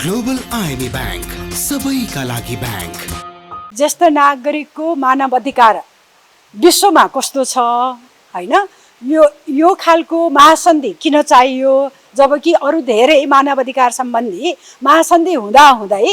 Global IMA bank, सबैका लागि bank. ज्येष्ठ नागरिकको मानव अधिकार विश्वमा कस्तो छ हैन, यो खालको महासन्धि किन चाहियो, जबकि अरू धेरै मानव अधिकार सम्बन्धी महासन्धि हुँदाहुँदै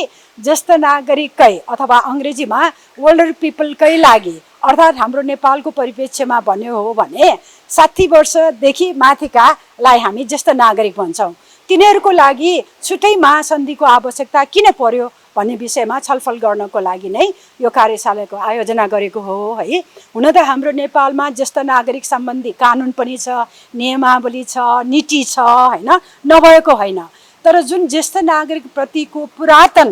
ज्येष्ठ नागरिककै अथवा अङ्ग्रेजीमा ओल्डर पिपलकै लागि, अर्थात् हाम्रो नेपालको परिप्रेक्ष्यमा भन्यो हो भने 60 वर्षदेखि माथिकालाई हामी ज्येष्ठ नागरिक भन्छौँ। तिनीहरूको लागि छुट्टै महासन्धिको आवश्यकता किन पर्यो भन्ने विषयमा छलफल गर्नको लागि नै यो कार्यशालाको आयोजना गरेको हो है। हुन त हाम्रो नेपालमा ज्येष्ठ नागरिक सम्बन्धी कानुन पनि छ, नियमावली छ, नीति छ हैन, नभएको होइन। तर जुन ज्येष्ठ नागरिकप्रतिको पुरातन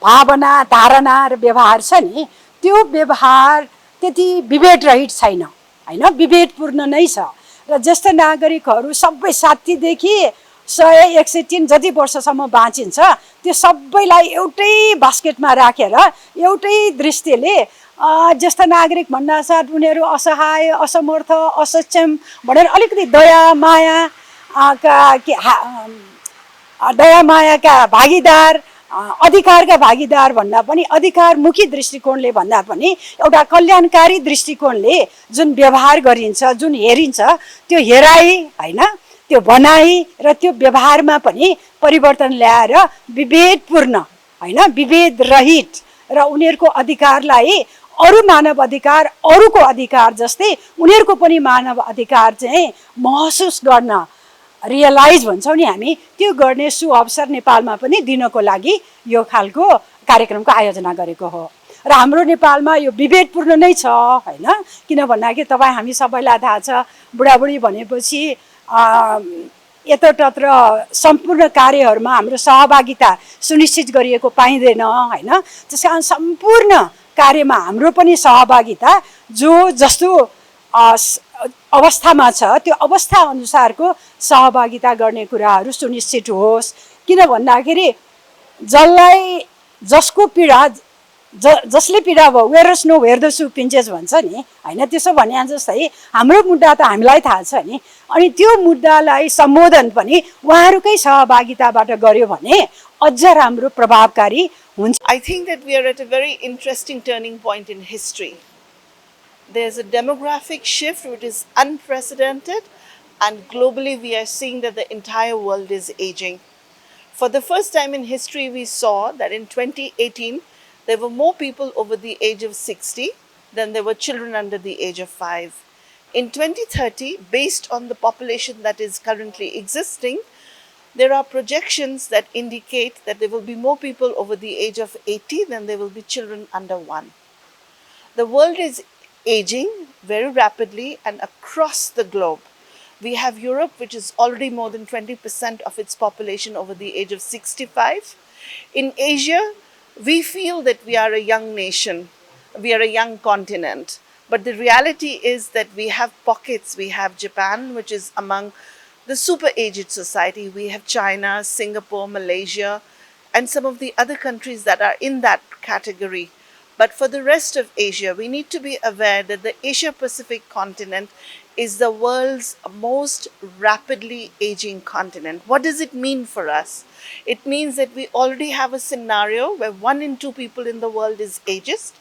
भावना, धारणा र व्यवहार छ नि, त्यो व्यवहार त्यति विभेदरहित छैन हैन, विभेदपूर्ण नै छ। र ज्येष्ठ नागरिकहरू सबै 60 देखि 100, 103 जति वर्षसम्म बाँचिन्छ, त्यो सबैलाई एउटै बास्केटमा राखेर एउटै दृष्टिले ज्येष्ठ नागरिक भन्नासाथ उनीहरू असहाय, असमर्थ, असक्षम भनेर अलिकति दया मायाका भागीदार, अधिकारका भागीदार भन्दा पनि, अधिकारमुखी दृष्टिकोणले भन्दा पनि एउटा कल्याणकारी दृष्टिकोणले जुन व्यवहार गरिन्छ, जुन हेरिन्छ, त्यो हेराइ हैन, त्यो भनाइ र त्यो व्यवहारमा पनि परिवर्तन ल्याएर विभेदपूर्ण हैन, विभेद रहित र उनीहरूको अधिकारलाई अरू मानव अधिकार, अरूको अधिकार जस्तै उनीहरूको पनि मानव अधिकार चाहिँ महसुस गर्न, रियलाइज भन्छौँ नि हामी, त्यो गर्ने सुअवसर नेपालमा पनि दिनको लागि यो खालको कार्यक्रमको आयोजना गरेको हो। र हाम्रो नेपालमा यो विभेदपूर्ण नै छ हैन, किन भन्दाखेरि तपाईँ हामी सबैलाई थाहा छ, बुढाबुढी भनेपछि यत्रतत्र सम्पूर्ण कार्यहरूमा हाम्रो सहभागिता सुनिश्चित गरिएको पाइँदैन हैन। त्यस कारण सम्पूर्ण कार्यमा हाम्रो पनि सहभागिता जो जस्तो अवस्थामा छ त्यो अवस्था अनुसारको सहभागिता गर्ने कुराहरू सुनिश्चित होस्। किन भन्दाखेरि जसको पीडा जसले पीडा भयो, वेयरस नो वेयर द सु पिन्चेस भन्छ नि हैन, त्यसो भने जस्तै हाम्रो मुद्दा त हामीलाई थाहा छ नि, अनि त्यो मुद्दालाई सम्बोधन पनि उहाँहरूकै सहभागिताबाट गर्यो भने अझ राम्रो प्रभावकारी हुन्छ। I think that we are at a very interesting turning point in history. There's a demographic shift which is unprecedented, and globally we are seeing that the entire world is aging. For the first time in history, we saw that in 2018 there were more people over the age of 60 than there were children under the age of 5. In 2030, based on the population that is currently existing, there are projections that indicate that there will be more people over the age of 80 than there will be children under 1. The world is aging very rapidly and across the globe. We have Europe, which is already more than 20% of its population over the age of 65. In Asia, we feel that we are a young nation, we are a young continent. But the reality is that we have pockets. We have Japan, which is among the super aged society. We have China, Singapore, Malaysia, and some of the other countries that are in that category. But for the rest of Asia, we need to be aware that the Asia-Pacific continent is the world's most rapidly aging continent. What does it mean for us? It means that we already have a scenario where 1 in 2 people in the world is ageist,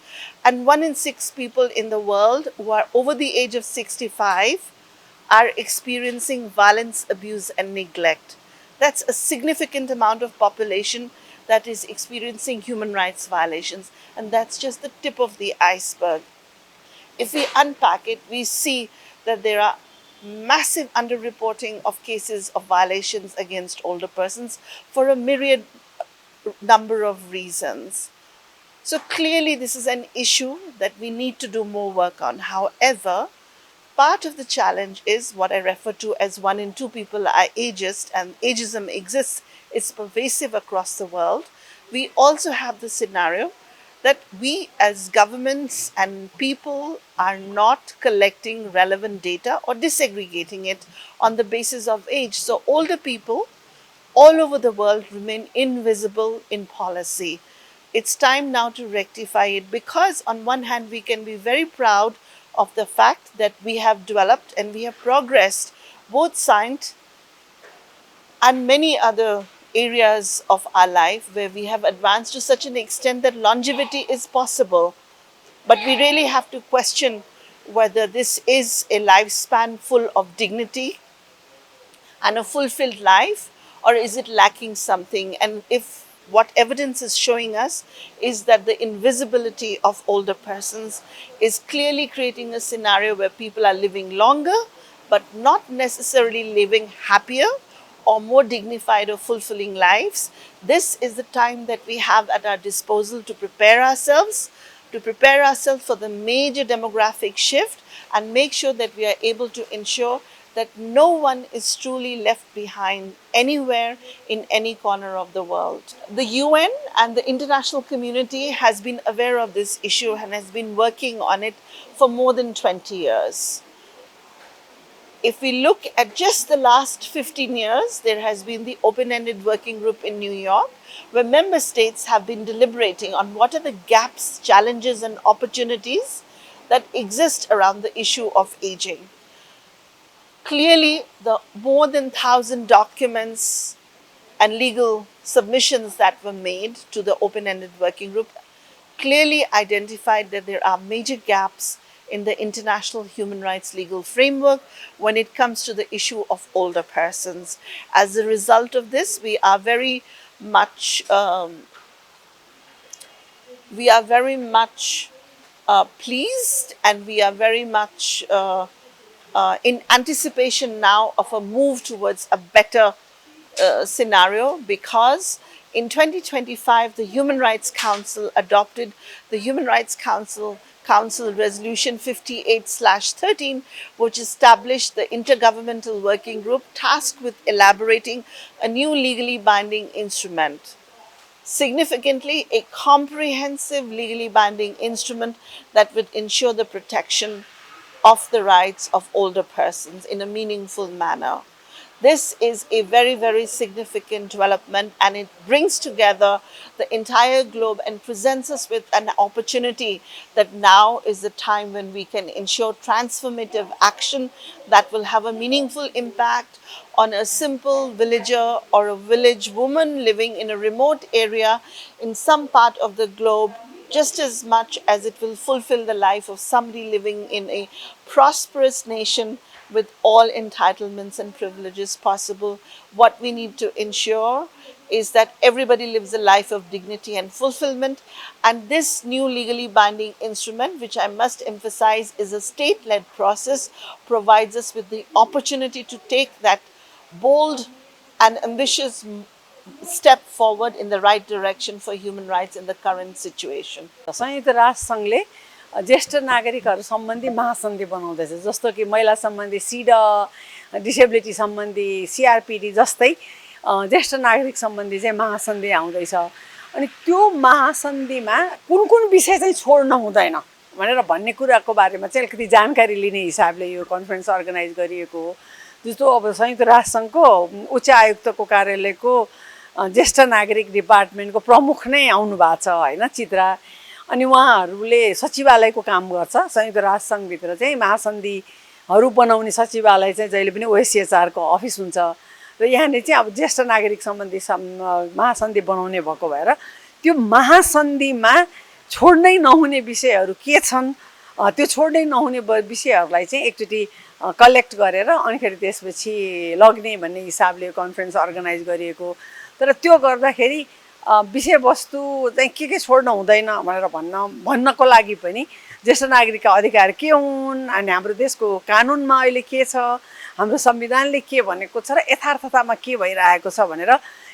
and 1 in 6 people in the world who are over the age of 65 are experiencing violence, abuse, and neglect. That's a significant amount of population that is experiencing human rights violations, and that's just the tip of the iceberg. If we unpack it, we see that there are massive underreporting of cases of violations against older persons for a myriad number of reasons. So clearly this is an issue that we need to do more work on. However, part of the challenge is what I refer to as 1 in 2 people are ageist, and ageism exists. It's pervasive across the world. We also have the scenario that we as governments and people are not collecting relevant data or disaggregating it on the basis of age. So older people all over the world remain invisible in policy. It's time now to rectify it, because on one hand we can be very proud of the fact that we have developed and we have progressed both science and many other areas of our life where we have advanced to such an extent that longevity is possible. But we really have to question whether this is a lifespan full of dignity and a fulfilled life, or is it lacking something? And if what evidence is showing us is that the invisibility of older persons is clearly creating a scenario where people are living longer, but not necessarily living happier or more dignified or fulfilling lives. This is the time that we have at our disposal to prepare ourselves for the major demographic shift and make sure that we are able to ensure that no one is truly left behind anywhere in any corner of the world. The UN and the international community has been aware of this issue and has been working on it for more than 20 years. If we look at just the last 15 years, there has been the open-ended working group in New York, where member states have been deliberating on what are the gaps, challenges, and opportunities that exist around the issue of aging. Clearly, the more than 1,000 documents and legal submissions that were made to the open-ended working group clearly identified that there are major gaps in the international human rights legal framework when it comes to the issue of older persons. As a result of this, we are very much pleased, and we are very much in anticipation now of a move towards a better scenario, because in 2025 the Human Rights Council adopted the Human Rights Council Resolution 58/13, which established the Intergovernmental Working Group tasked with elaborating a new legally binding instrument. Significantly, a comprehensive legally binding instrument that would ensure the protection of the rights of older persons in a meaningful manner. This is a very, very significant development, and it brings together the entire globe and presents us with an opportunity that now is the time when we can ensure transformative action that will have a meaningful impact on a simple villager or a village woman living in a remote area in some part of the globe, just as much as it will fulfill the life of somebody living in a prosperous nation with all entitlements and privileges possible. What we need to ensure is that everybody lives a life of dignity and fulfillment. And this new legally binding instrument, which I must emphasize is a state-led process, provides us with the opportunity to take that bold and ambitious step forward in the right direction for human rights in the current situation. संयुक्त राष्ट्र सङ्घले ज्येष्ठ नागरिकहरू सम्बन्धी महासन्धि बनाउँदैछ, जस्तो कि महिला सम्बन्धी सिडा, डिसेबिलिटी सम्बन्धी सिआरपिडी जस्तै ज्येष्ठ नागरिक सम्बन्धी चाहिँ महासन्धि आउँदैछ। अनि त्यो महासन्धिमा कुन कुन विषय चाहिँ छोड्न हुँदैन भनेर भन्ने कुराको बारेमा चाहिँ अलिकति जानकारी लिने हिसाबले यो कन्फरेन्स अर्गनाइज गरिएको हो। जस्तो अब संयुक्त राष्ट्र सङ्घको उच्च आयुक्तको कार्यालयको ज्येष्ठ नागरिक डिपार्टमेन्टको प्रमुख नै आउनु भएको छ हैन, चित्रा। अनि उहाँहरूले सचिवालयको काम गर्छ। संयुक्त राष्ट्र सङ्घभित्र चाहिँ महासन्धिहरू बनाउने सचिवालय चाहिँ जहिले पनि ओएससीएचआरको अफिस हुन्छ र यहाँले चाहिँ अब ज्येष्ठ नागरिक सम्बन्धी महासन्धि बनाउने भएको भएर त्यो महासन्धिमा छोड्नै नहुने विषयहरू के छन्, त्यो छोड्नै नहुने विषयहरूलाई चाहिँ एकचोटि कलेक्ट गरेर अनिखेरि त्यसपछि लग्ने भन्ने हिसाबले कन्फरेन्स अर्गनाइज गरिएको। तर त्यो गर्दाखेरि विषयवस्तु चाहिँ के छोड्न हुँदैन भनेर भन्नको लागि पनि ज्येष्ठ नागरिकका अधिकार के हुन् अनि हाम्रो देशको कानुनमा अहिले के छ, हाम्रो संविधानले के भनेको छ र यथार्थतामा के भइरहेको छ भनेर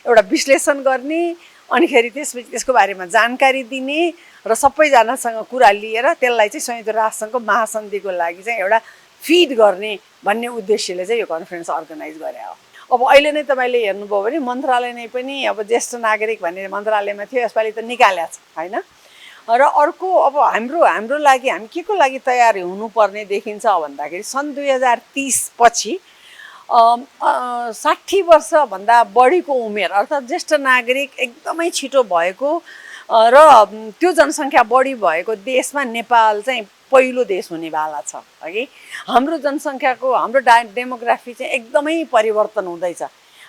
एउटा विश्लेषण गर्ने, अनिखेरि त्यसपछि त्यसको बारेमा जानकारी दिने र सबैजनासँग कुरा लिएर त्यसलाई चाहिँ संयुक्त राष्ट्रसङ्घको महासन्धिको लागि चाहिँ एउटा फिड गर्ने भन्ने उद्देश्यले चाहिँ यो कन्फरेन्स अर्गनाइज गरे हो। अब अहिले नै तपाईँले हेर्नुभयो भने मन्त्रालय नै पनि अब ज्येष्ठ नागरिक भन्ने मन्त्रालयमा थियो, यसपालि त निकालेको छ हैन। र अर्को अब हाम्रो लागि हामी के को लागि तयार हुनुपर्ने देखिन्छ भन्दाखेरि सन् 2030 पछि 60 वर्षभन्दा बढीको उमेर अर्थात् ज्येष्ठ नागरिक एकदमै छिटो भएको र त्यो जनसङ्ख्या बढी भएको देशमा नेपाल चाहिँ पहिलो देश हुनेवाला छ हगि हाम्रो जनसङ्ख्याको हाम्रो डेमोग्राफी चाहिँ एकदमै परिवर्तन हुँदैछ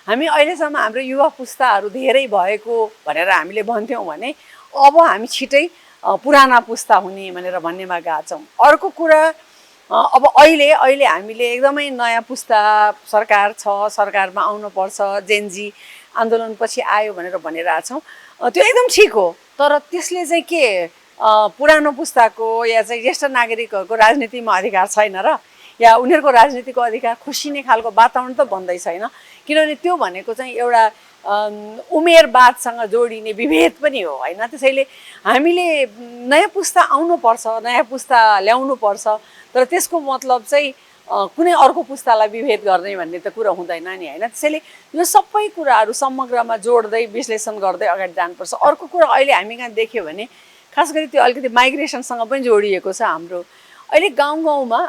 हामी अहिलेसम्म हाम्रो युवा पुस्ताहरू धेरै भएको भनेर हामीले भन्थ्यौँ भने अब हामी छिटै पुराना पुस्ता हुने भनेर भन्नेमा गएका छौँ अर्को कुरा अब अहिले हामीले एकदमै नयाँ पुस्ता सरकार छ सरकारमा आउनुपर्छ जेनजी आन्दोलनपछि आयो भनेर भनिरहेका छौँ त्यो एकदम ठिक हो तर त्यसले चाहिँ के पुरानो पुस्ताको या चाहिँ ज्येष्ठ नागरिकहरूको राजनीतिमा अधिकार छैन र या उनीहरूको राजनीतिको अधिकार खोसिने खालको वातावरण त बन्दै छैन किनभने त्यो भनेको चाहिँ एउटा उमेरवादसँग जोडिने विभेद पनि हो होइन त्यसैले हामीले नयाँ पुस्ता आउनुपर्छ नयाँ पुस्ता ल्याउनुपर्छ तर त्यसको मतलब चाहिँ कुनै अर्को पुस्तालाई विभेद गर्ने भन्ने त कुरा हुँदैन नि होइन त्यसैले यो सबै कुराहरू समग्रमा जोड्दै विश्लेषण गर्दै अगाडि जानुपर्छ अर्को कुरा अहिले हामी कहाँ देख्यो भने खास गरी त्यो अलिकति माइग्रेसनसँग पनि जोडिएको छ हाम्रो अहिले गाउँमा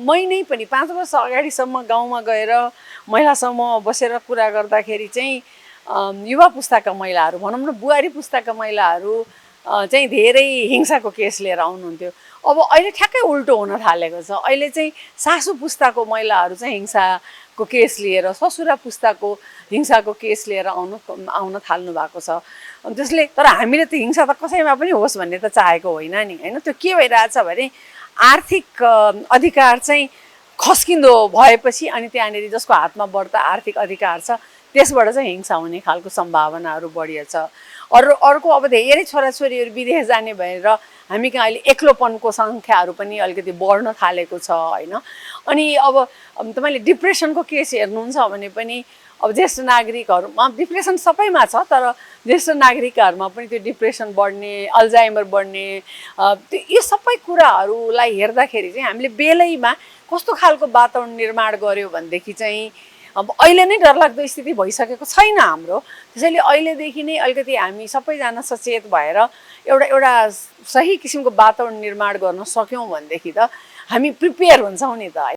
मै नै पनि 5 वर्ष अगाडिसम्म गाउँमा गएर महिला समूहमा बसेर कुरा गर्दाखेरि चाहिँ युवा पुस्ताका महिलाहरू भनौँ न बुहारी पुस्ताका महिलाहरू चाहिँ धेरै हिंसाको केस लिएर आउनुहुन्थ्यो अब अहिले ठ्याक्कै उल्टो हुन थालेको छ अहिले चाहिँ सासु पुस्ताको महिलाहरू चाहिँ हिंसाको केस लिएर ससुरा पुस्ताको हिंसाको केस लिएर आउन थाल्नु भएको छ त्यसले तर हामीले त हिंसा त कसैमा पनि होस् भन्ने त चाहेको होइन नि होइन त्यो के भइरहेछ भने आर्थिक अधिकार चाहिँ खस्किँदो भएपछि अनि त्यहाँनिर जसको हातमा बढ्ता आर्थिक अधिकार छ त्यसबाट चाहिँ हिंसा हुने खालको सम्भावनाहरू बढिएछ अर्को अब धेरै छोराछोरीहरू विदेश जाने भएर हामी कहाँ अहिले एक्लोपनको सङ्ख्याहरू पनि अलिकति बढ्न थालेको छ होइन अनि अब तपाईँले डिप्रेसनको केस हेर्नुहुन्छ भने पनि अब ज्येष्ठ नागरिकहरूमा डिप्रेसन सबैमा छ तर ज्येष्ठ नागरिकहरूमा पनि त्यो डिप्रेसन बढ्ने अल्जाइमर बढ्ने यो सबै कुराहरूलाई हेर्दाखेरि चाहिँ हामीले बेलैमा कस्तो खालको वातावरण निर्माण गर्यो भनेदेखि चाहिँ अब अहिले नै डरलाग्दो स्थिति भइसकेको छैन हाम्रो त्यसैले अहिलेदेखि नै अलिकति हामी सबैजना सचेत भएर एउटा सही किसिमको वातावरण निर्माण गर्न सक्यौँ भनेदेखि त हामी प्रिपेयर हुन्छौँ नि त